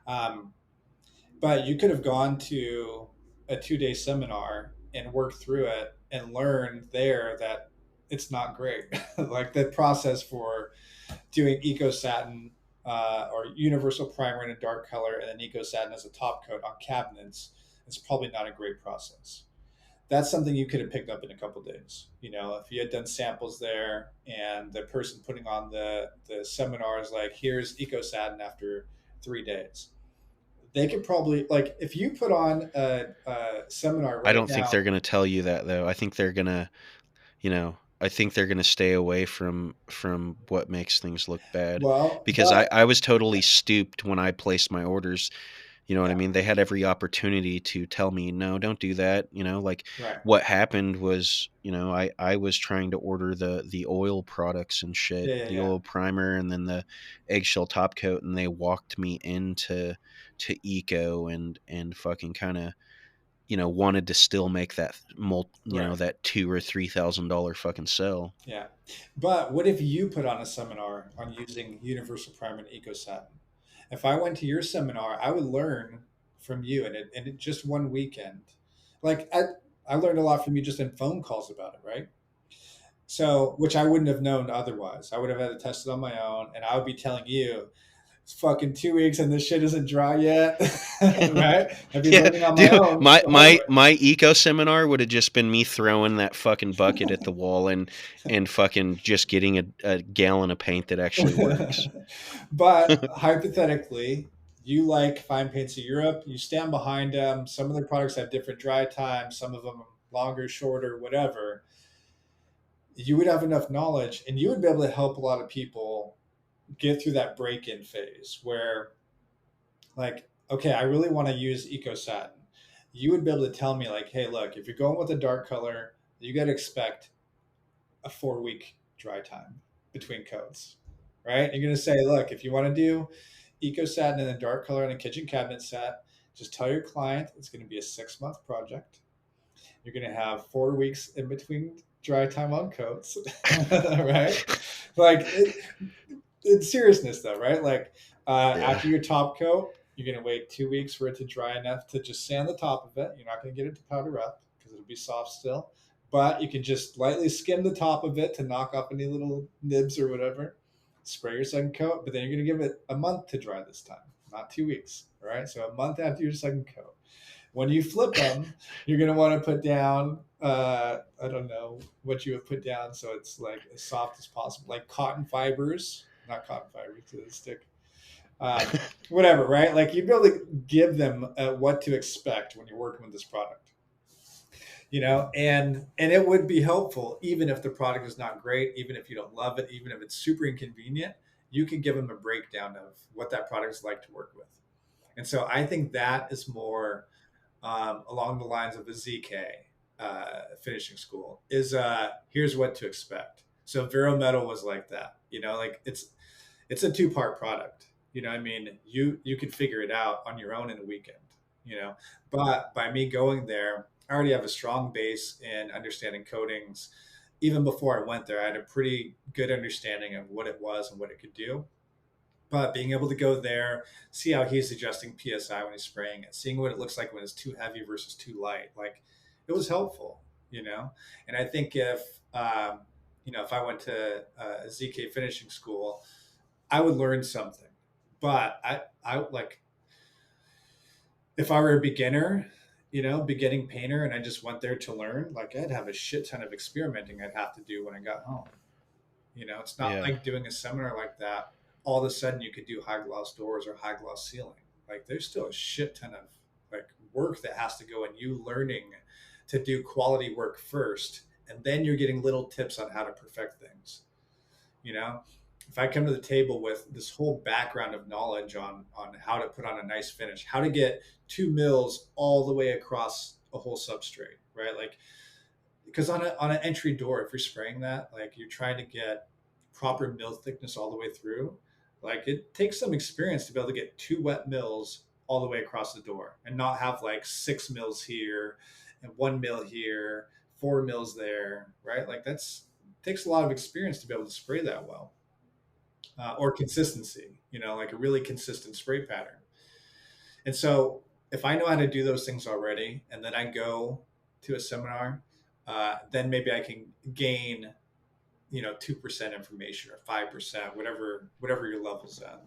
Um, but you could have gone to a 2 day seminar and worked through it and learned there that it's not great. Like the process for doing eco satin or universal primer in a dark color and then eco satin as a top coat on cabinets is probably not a great process. That's something you could have picked up in a couple of days. You know, if you had done samples there and the person putting on the seminar is like, here's eco satin after 3 days, they could probably, like, if you put on a seminar I right don't think now. they're going to tell you that though. I think they're going to, I think they're going to stay away from what makes things look bad, Well, because but I was totally stupid when I placed my orders. You know what I yeah, mean? They had every opportunity to tell me, no, don't do that. Like right, what happened was, I was trying to order the oil products and shit, yeah, yeah, the yeah, oil primer and then the eggshell top coat, and they walked me into to eco and fucking kind of, wanted to still make that right, that $2,000 or $3,000 fucking sell. yeah. But what if you put on a seminar on using universal primer and eco satin? If I went to your seminar, I would learn from you, and it just one weekend. Like I learned a lot from you just in phone calls about it, right? So, which I wouldn't have known otherwise. I would have had to test it on my own, and I would be telling you, it's fucking 2 weeks and this shit isn't dry yet, right? I'd be Yeah, learning on my dude, own my the hard my way. my eco seminar would have just been me throwing that fucking bucket at the wall and fucking just getting a gallon of paint that actually works. But hypothetically, you like fine paints of Europe, you stand behind them. Some of their products have different dry times, some of them longer, shorter, whatever. You would have enough knowledge and you would be able to help a lot of people get through that break in phase where, like, okay, I really want to use Eco Satin. You would be able to tell me, like, hey, look, if you're going with a dark color, you got to expect a 4 week dry time between coats, right? You're going to say, look, if you want to do Eco Satin in a dark color in a kitchen cabinet set, just tell your client it's going to be a 6 month project. You're going to have 4 weeks in between dry time on coats, right? Like in seriousness though, right? Like Yeah. after your top coat, you're going to wait 2 weeks for it to dry enough to just sand the top of it. You're not going to get it to powder up because it'll be soft still, but you can just lightly skim the top of it to knock off any little nibs or whatever. Spray your second coat, but then you're going to give it a month to dry this time, not 2 weeks. All right, so a month after your second coat. When you flip them, you're going to want to put down, I don't know what you would put down so it's like as soft as possible, like cotton fibers, not cotton fibers to the stick, whatever, right? Like you'd be able to give them what to expect when you're working with this product, and it would be helpful even if the product is not great, even if you don't love it, even if it's super inconvenient. You can give them a breakdown of what that product is like to work with. And so I think that is more along the lines of a ZK finishing school is here's what to expect. So Vero Metal was like that, like it's a two-part product. I mean, you could figure it out on your own in a weekend, you know. But by me going there, I already have a strong base in understanding coatings. Even before I went there, I had a pretty good understanding of what it was and what it could do. But being able to go there, see how he's adjusting PSI when he's spraying it, seeing what it looks like when it's too heavy versus too light, like it was helpful. And I think if I went to a ZK finishing school, I would learn something. But I like if I were a beginner, beginning painter, and I just went there to learn, like I'd have a shit ton of experimenting I'd have to do when I got home. It's not Yeah. like doing a seminar like that. All of a sudden, you could do high gloss doors or high gloss ceiling. Like, there's still a shit ton of like work that has to go in you learning to do quality work first, and then you're getting little tips on how to perfect things. You know, if I come to the table with this whole background of knowledge on how to put on a nice finish, how to get 2 mils all the way across a whole substrate, right? Like because on an entry door, if you're spraying that, like you're trying to get proper mill thickness all the way through, like it takes some experience to be able to get 2 wet mills all the way across the door and not have like 6 mils here and 1 mil here, 4 mils there, right? Like that's takes a lot of experience to be able to spray that well, or consistency, like a really consistent spray pattern. And so if I know how to do those things already, and then I go to a seminar, then maybe I can gain 2% information or 5%, whatever your level's at.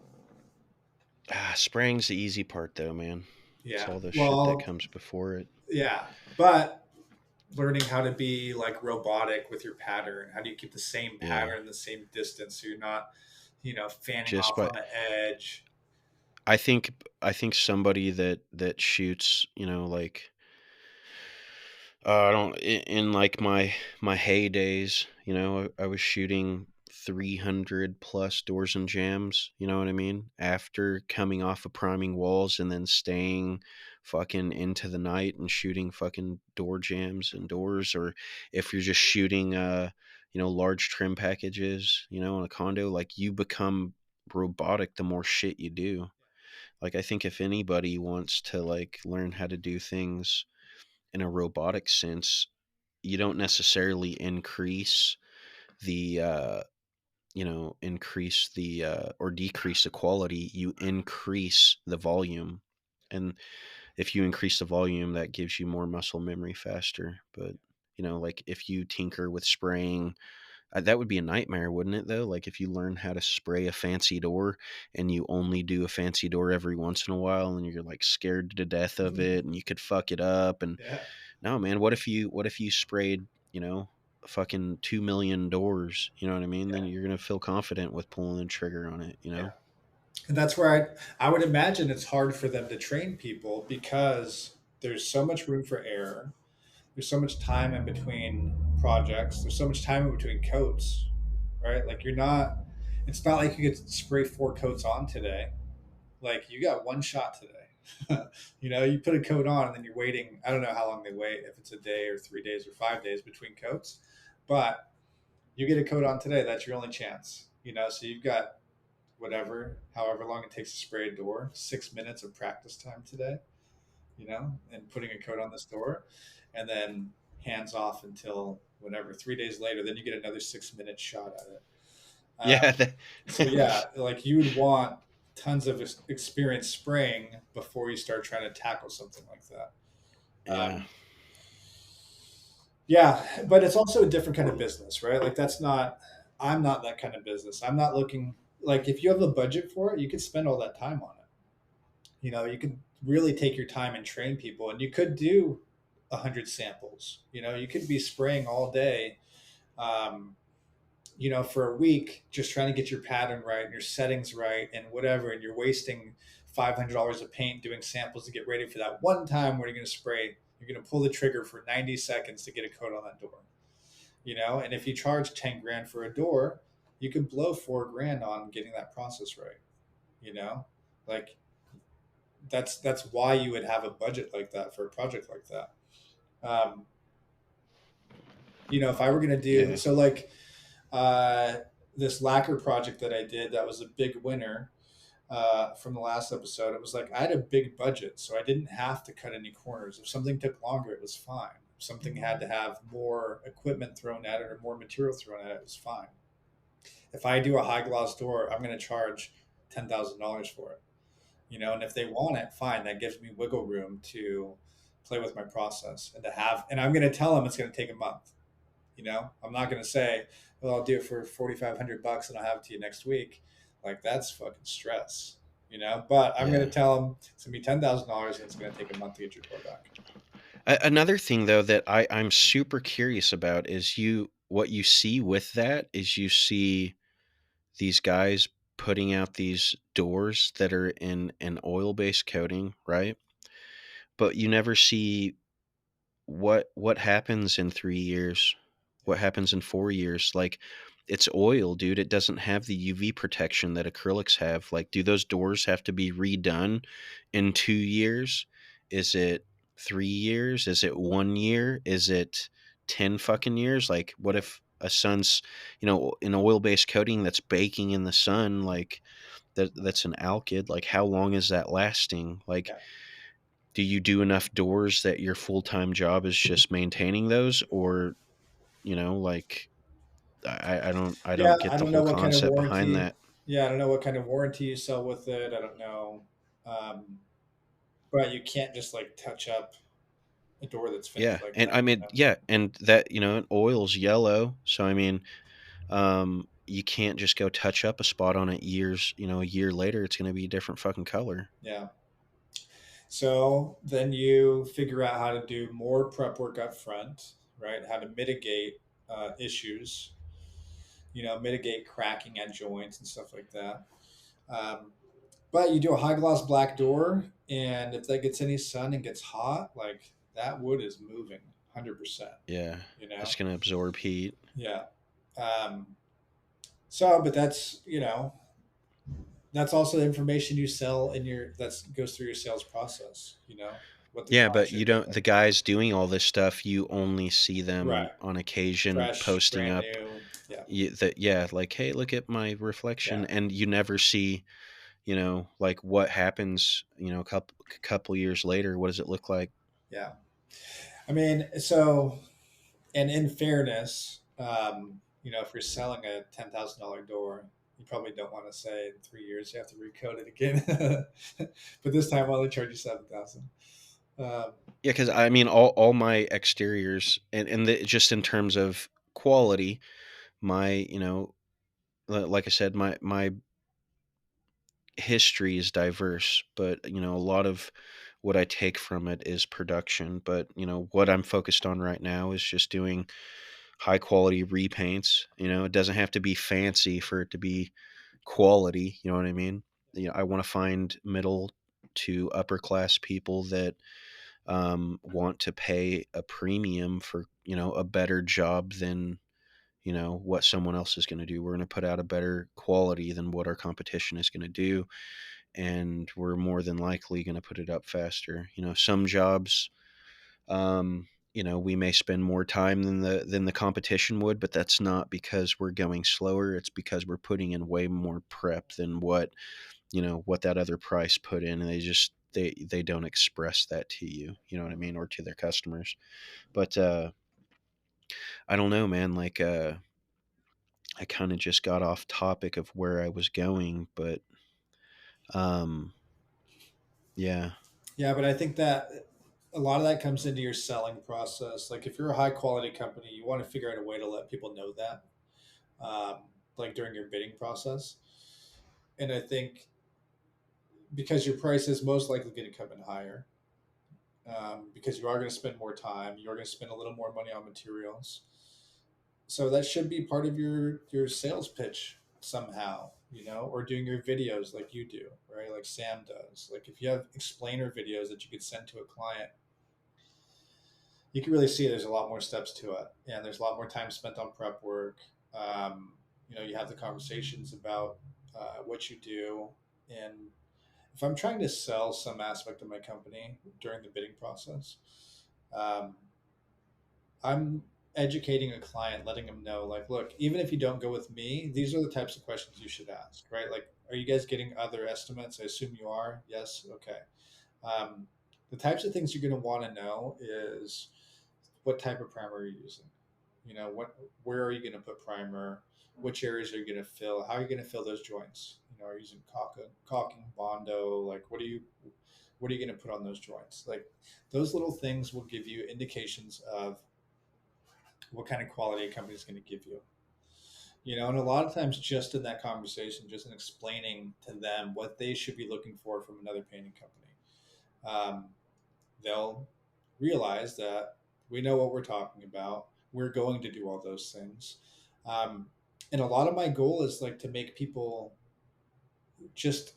Spraying's the easy part though, man. It's Yeah. all the shit that Well, comes before it. yeah, but learning how to be like robotic with your pattern. How do you keep the same Yeah. pattern, the same distance, so you're not, fanning Just off by on the edge? I think somebody that shoots, like I don't in like my heydays, I was shooting 300 plus doors and jams, you know what I mean? After coming off of priming walls and then staying fucking into the night and shooting fucking door jams and doors, or if you're just shooting large trim packages, in a condo, like you become robotic the more shit you do. Like I think if anybody wants to like learn how to do things in a robotic sense, you don't necessarily increase the or decrease the quality. You increase the volume, and if you increase the volume, that gives you more muscle memory faster. But like if you tinker with spraying, that would be a nightmare, wouldn't it? Though, like if you learn how to spray a fancy door and you only do a fancy door every once in a while, and you're like scared to death of Mhm. it, and you could fuck it up, and Yeah, no, man. What if you sprayed, fucking 2 million doors? You know what I mean? Then yeah, you're gonna feel confident with pulling the trigger on it. yeah. And that's where I would imagine it's hard for them to train people because there's so much room for error. There's so much time in between projects. There's so much time in between coats, right? Like you're not. It's not like you could spray 4 coats on today. Like you got one shot today. You put a coat on and then you're waiting. I don't know how long they wait, if it's a day or 3 days or 5 days between coats, but you get a coat on today. That's your only chance. So you've got however long it takes to spray a door, 6 minutes of practice time today. And putting a coat on this door, and then hands off until whatever 3 days later. Then you get another 6 minute shot at it. Yeah. So yeah, like you would want tons of experience spraying before you start trying to tackle something like that. Yeah. Um, yeah, but it's also a different kind of business, right? Like that's not. I'm not that kind of business. I'm not looking like if you have the budget for it, you could spend all that time on it. You could really take your time and train people, and you could do 100 samples. You could be spraying all day. Um, for a week, just trying to get your pattern right and your settings right and whatever, and you're wasting $500 of paint doing samples to get ready for that one time where you're going to spray. You're going to pull the trigger for 90 seconds to get a coat on that door. And if you charge 10 grand for a door, you could blow 4 grand on getting that process right. You know, like that's why you would have a budget like that for a project like that. Um, if I were going to do Yeah. so, like uh, this lacquer project that I did, that was a big winner from the last episode. It was like I had a big budget, so I didn't have to cut any corners. If something took longer, it was fine. If something had to have more equipment thrown at it or more material thrown at it, it was fine. If I do a high gloss door, I'm going to charge $10,000 for it. And if they want it, fine. That gives me wiggle room to play with my process and to have. And I'm going to tell them it's going to take a month. I'm not going to say, well, I'll do it for $4,500 and I'll have it to you next week. Like that's fucking stress. But I'm going Yeah. to tell them it's going to be $10,000 and it's going to take a month to get your door back. Another thing though that I'm super curious about is what you see with that is you see these guys putting out these doors that are in an oil-based coating, right? But you never see what happens in 3 years, what Yeah. happens in 4 years. Like it's oil, dude. It doesn't have the UV protection that acrylics have. Like, do those doors have to be redone in 2 years? Is it 3 years? Is it 1 year? Is it 10 fucking years? Like, what Yeah. if a sun's, an oil-based coating that's baking in the sun, like that's an alkyd, like how long is that lasting? Like, Yeah. do you do enough doors that your full-time job is just maintaining those, or like I don't Yeah. get I the don't whole know what kind of concept behind warranty. that. Yeah. I don't know what kind of warranty you sell with it. I don't know. but you can't just like touch up a door that's Yeah, finished like and that. I mean, yeah, and that, oil's yellow, so I mean, you can't just go touch up a spot on it a year later, it's gonna be a different fucking color. Yeah. So then you figure out how to do more prep work up front, right? How to mitigate issues, mitigate cracking at joints and stuff like that. Um, but you do a high gloss black door, and if that gets any sun and gets hot, like that wood is moving 100%, Yeah, you know? it's gonna absorb heat. Yeah. Um, but that's also information you sell in that goes through your sales process, what the Yeah, product but should you look don't like. the guys doing all this stuff, you only see them Right. on occasion Fresh, posting brand up new. Yeah. yeah, like, "Hey, look at my reflection," Yeah. and you never see, like, what happens, a couple years later, what does it look like? Yeah. I mean, so, and in fairness, if you're selling a $10,000 door, you probably don't want to say in 3 years you have to recode it again. But this time I'll only charge you 7,000. Um, Yeah, because I mean, all my exteriors just in terms of quality, my, like I said, my history is diverse, but a lot of what I take from it is production. But what I'm focused on right now is just doing high quality repaints. It doesn't have to be fancy for it to be quality. You know what I mean? I want to find middle to upper class people that want to pay a premium for a better job than what someone else is going to do. We're going to put out a better quality than what our competition is going to do, and we're more than likely going to put it up faster. Some jobs, we may spend more time than the competition would, but that's not because we're going slower. It's because we're putting in way more prep than what that other price put in, and they don't express that to you. You know what I mean, or to their customers. But I don't know, man. Like, I kind of just got off topic of where I was going, but um, yeah, yeah, but I think that a lot of that comes into your selling process. Like if you're a high quality company, you want to figure out a way to let people know that, like during your bidding process. And I think because your price is most likely going to come in higher, because you are going to spend more time, you're going to spend a little more money on materials. So that should be part of your sales pitch somehow, or doing your videos like you do, right? Like Sam does. Like if you have explainer videos that you could send to a client, you can really see there's a lot more steps to it, and there's a lot more time spent on prep work. You have the conversations about what you do, and if I'm trying to sell some aspect of my company during the bidding process, um, I'm educating a client, letting them know, like, look, even if you don't go with me, these are the types of questions you should ask, right? Like, are you guys getting other estimates? I assume you are. Yes. Okay. Um, the types of things you're going to want to know is what type of primer are you using? Where are you going to put primer? Which areas are you going to fill? How are you going to fill those joints? Are you using caulking, bondo? Like, what are you going to put on those joints? Like, those little things will give you indications of what kind of quality a company is going to give you. And a lot of times, just in that conversation, just in explaining to them what they should be looking for from another painting company, um, they'll realize that we know what we're talking about. We're going to do all those things. Um, and a lot of my goal is like to make people just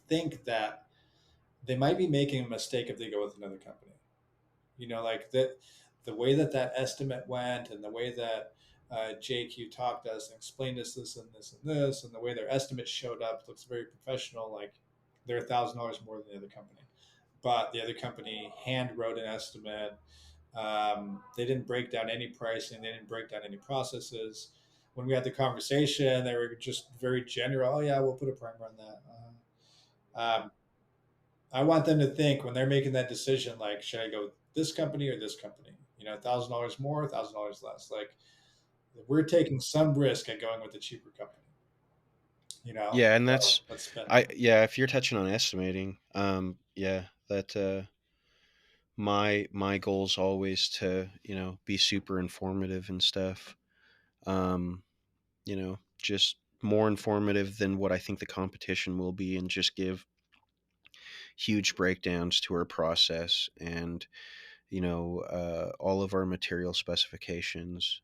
think that they might be making a mistake if they go with another company. Like that, the way that estimate went, and the way that JQ talked to us and explained us this and this and this, and the way their estimate showed up looks very professional. Like they're $1,000 more than the other company, but the other company hand wrote an estimate. They didn't break down any pricing. They didn't break down any processes. When we had the conversation, they were just very general. Oh yeah, we'll put a primer on that. I want them to think when they're making that decision, like, should I go with this company or this company? $1,000 more, $1,000 less. Like, we're taking some risk at going with the cheaper company. yeah, and So that's let's spend. I yeah. If you're touching on estimating, yeah, that my goal is always to, be super informative and stuff. Um, just more informative than what I think the competition will be, and just give huge breakdowns to our process and, all of our material specifications.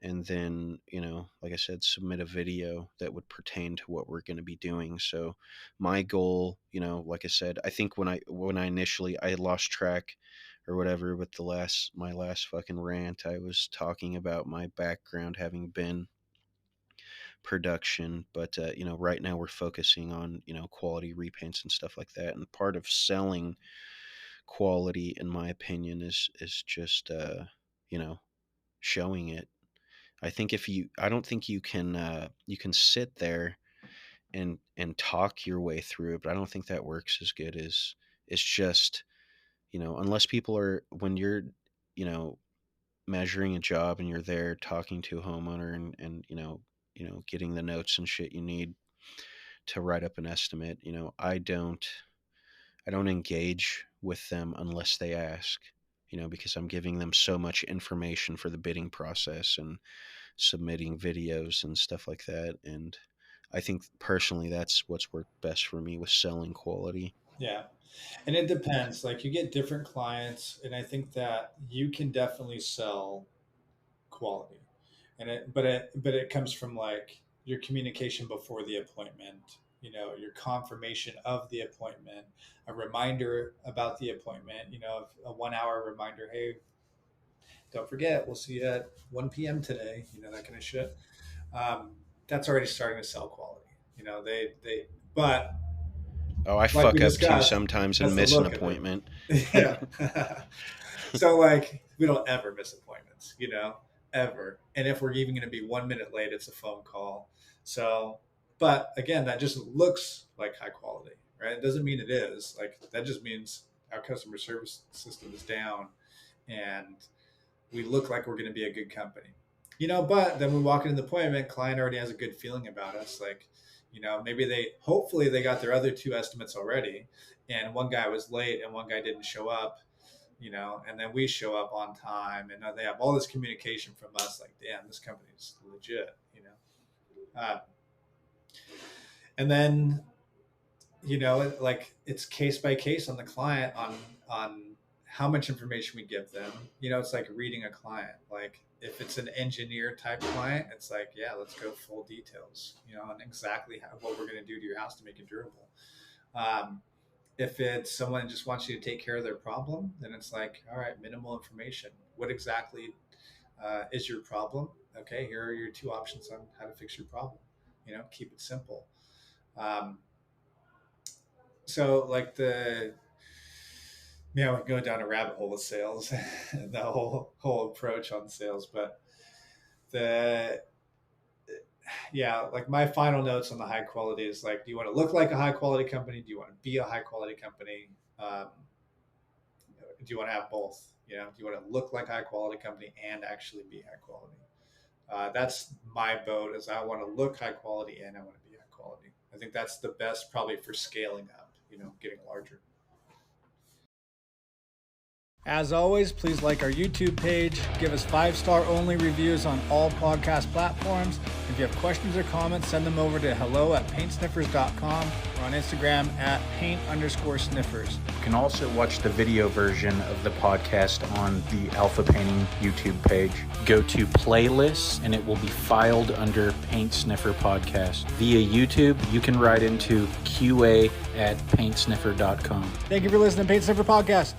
And then, like I said, submit a video that would pertain to what we're going to be doing. So my goal, like I said, I think when I initially, I had lost track or whatever with my last fucking rant, I was talking about my background having been production, but right now we're focusing on, quality repaints and stuff like that. And part of selling quality, in my opinion, is just you know showing it. I don't think you can sit there and talk your way through it, but I don't think that works as good as it's just, unless people are, when you're, you know measuring a job and you're there talking to a homeowner, and getting the notes and shit you need to write up an estimate. I don't engage with them unless they ask, because I'm giving them so much information for the bidding process and submitting videos and stuff like that. And I think personally that's what's worked best for me with selling quality. Yeah. And it depends. Like you get different clients, and I think that you can definitely sell quality. But it comes from like your communication before the appointment, your confirmation of the appointment, a reminder about the appointment, a 1 hour reminder, hey, don't forget, we'll see you at 1 p.m. today, that kind of shit. Um, that's already starting to sell quality. They but Oh, I like we fuck up too discussed, sometimes and that's the miss an look of it. appointment. Yeah. So like we don't ever miss appointments, ever. And if we're even going to be 1 minute late, it's a phone call. So, but again, that just looks like high quality, right? It doesn't mean it is. Like that just means our customer service system is down, and we look like we're going to be a good company. But then we walk into the appointment, client already has a good feeling about us. Like, maybe hopefully they got their other two estimates already, and one guy was late and one guy didn't show up, and then we show up on time, and they have all this communication from us. Like, damn, this company's legit. And then, like it's case by case on the client on how much information we give them. It's like reading a client. Like if it's an engineer type client, it's like, yeah, let's go full details, on exactly what we're going to do to your house to make it durable. If it's someone just wants you to take care of their problem, then it's like, all right, minimal information. What exactly is your problem? Okay, here are your two options on how to fix your problem. Keep it simple. Um, so like we're going down a rabbit hole with sales, the whole approach on sales. But the yeah, like my final notes on the high quality is like, do you want to look like a high quality company? Do you want to be a high quality company? Um, do you want to have both? Do you want to look like a high quality company and actually be high quality? That's my boat. Is I want to look high quality and I want to be high quality. I think that's the best probably for scaling up. Getting larger. As always, please like our YouTube page. Give us 5-star only reviews on all podcast platforms. If you have questions or comments, send them over to hello@paintsniffers.com or on Instagram @paint_sniffers. You can also watch the video version of the podcast on the Alpha Painting YouTube page. Go to playlists and it will be filed under Paint Sniffer Podcast. Via YouTube, you can write into QA@paintsniffer.com. Thank you for listening to Paint Sniffer Podcast.